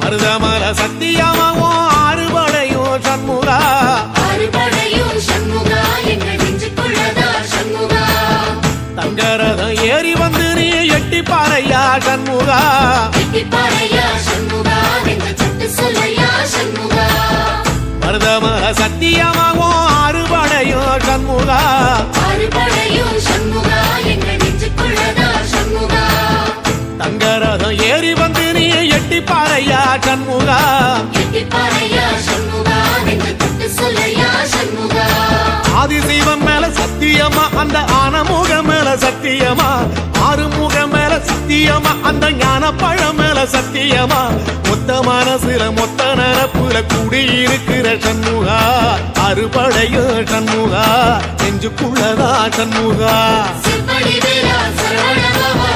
மருதமல சத்தியமாவும் ஆறுபடையும் சண்முகா ஆறுபடையும் சண்முகா எங்க நெஞ்சுக்குள்ளதா சண்முகா தங்கரதம் ஏறி வந்து நீ எட்டி பாறையா சண்முகா எட்டி பாறையா சண்முகா எங்க சட்டு சொல்லையா சண்முகா மருதமல சத்தியமாவும் ஆறுபடையும் சண்முகா ஆறுபடையும் சண்முகா எங்க நெஞ்சுக்குள்ளதா சண்முகா தங்கரதம் ஏறி வந்து நீ எட்டி பாறையா சண்முகா எட்டி பாறையா சண்முகா எங்க சட்டு சொல்லையா சண்முகா ஆதிசைவம் மேல சத்தியமா அந்த ஆனமுக மேல சத்தியமா ஆறுமுக மேல சத்தியமா அந்த ஞான பழம் மேல சத்தியமா மொத்த மனசுல மொத்த நரப்புல குடியிருக்கிற சண்முகா அறுபடையோ சண்முகா நெஞ்சுக்குள்ளதா சண்முகா சிற்படி வேலா சரவண பவா